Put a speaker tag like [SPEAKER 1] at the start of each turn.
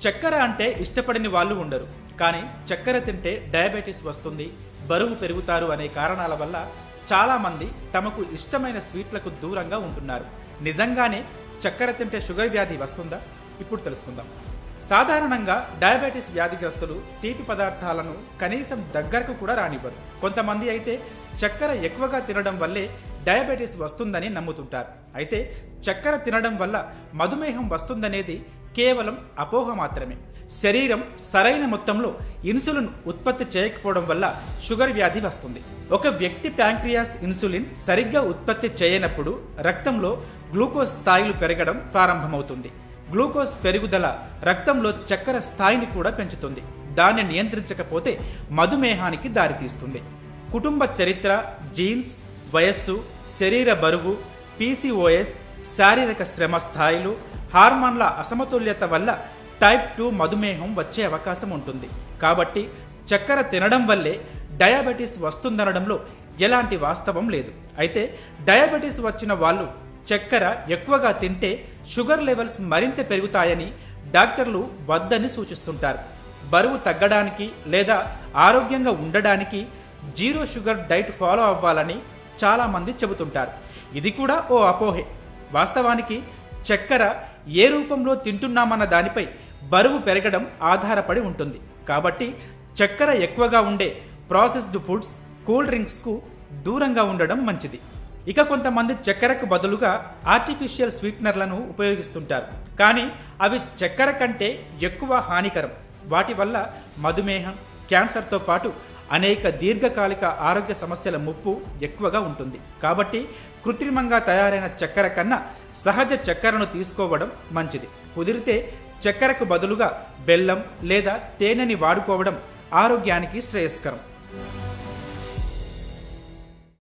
[SPEAKER 1] చక్కెర అంటే ఇష్టపడని వాళ్ళు ఉండరు. కానీ చక్కెర తింటే డయాబెటీస్ వస్తుంది, బరువు పెరుగుతారు అనే కారణాల వల్ల చాలా మంది తమకు ఇష్టమైన స్వీట్లకు దూరంగా ఉంటున్నారు. నిజంగానే చక్కెర తింటే షుగర్ వ్యాధి వస్తుందా? ఇప్పుడు తెలుసుకుందాం. సాధారణంగా డయాబెటీస్ వ్యాధిగ్రస్తులు తీపి పదార్థాలను కనీసం దగ్గరకు కూడా రానివ్వరు. కొంతమంది అయితే చక్కెర ఎక్కువగా తినడం వల్లే డయాబెటీస్ వస్తుందని నమ్ముతుంటారు. అయితే చక్కెర తినడం వల్ల మధుమేహం వస్తుందనేది కేవలం అపోహ మాత్రమే. శరీరం సరైన మొత్తంలో ఇన్సులిన్ ఉత్పత్తి చేయకపోవడం వల్ల షుగర్ వ్యాధి వస్తుంది. ఒక వ్యక్తి ప్యాంక్రియాస్ ఇన్సులిన్ సరిగ్గా ఉత్పత్తి చేయనప్పుడు రక్తంలో గ్లూకోజ్ స్థాయిలు పెరగడం ప్రారంభమవుతుంది. గ్లూకోజ్ పెరుగుదల రక్తంలో చక్కెర స్థాయిని కూడా పెంచుతుంది. దాన్ని నియంత్రించకపోతే మధుమేహానికి దారితీస్తుంది. కుటుంబ చరిత్ర, జీన్స్, వయస్సు, శరీర బరువు, పీసీఓఎస్, శారీరక శ్రమ స్థాయిలు, హార్మోన్ల అసమతుల్యత వల్ల టైప్ 2 మధుమేహం వచ్చే అవకాశం ఉంటుంది. కాబట్టి చక్కెర తినడం వల్లే డయాబెటీస్ వస్తుందనడంలో ఎలాంటి వాస్తవం లేదు. అయితే డయాబెటీస్ వచ్చిన వాళ్ళు చక్కెర ఎక్కువగా తింటే షుగర్ లెవెల్స్ మరింత పెరుగుతాయని డాక్టర్లు వద్దని సూచిస్తుంటారు. బరువు తగ్గడానికి లేదా ఆరోగ్యంగా ఉండడానికి జీరో షుగర్ డైట్ ఫాలో అవ్వాలని చాలా మంది చెబుతుంటారు. ఇది కూడా ఓ అపోహే. వాస్తవానికి చక్కెర ఏ రూపంలో తింటున్నామన్న దానిపై బరువు పెరగడం ఆధారపడి ఉంటుంది. కాబట్టి చక్కెర ఎక్కువగా ఉండే ప్రాసెస్డ్ ఫుడ్స్, కూల్ డ్రింక్స్కు దూరంగా ఉండడం మంచిది. ఇక కొంతమంది చక్కెరకు బదులుగా ఆర్టిఫిషియల్ స్వీట్నర్లను ఉపయోగిస్తుంటారు. కానీ అవి చక్కెర కంటే ఎక్కువ హానికరం. వాటి వల్ల మధుమేహం, క్యాన్సర్తో పాటు అనేక దీర్ఘకాలిక ఆరోగ్య సమస్యల ముప్పు ఎక్కువగా ఉంటుంది. కాబట్టి కృత్రిమంగా తయారైన చక్కెర కన్నా సహజ చక్కెరను తీసుకోవడం మంచిది. కుదిరితే చక్కెరకు బదులుగా బెల్లం లేదా తేనెని వాడుకోవడం ఆరోగ్యానికి శ్రేయస్కరం.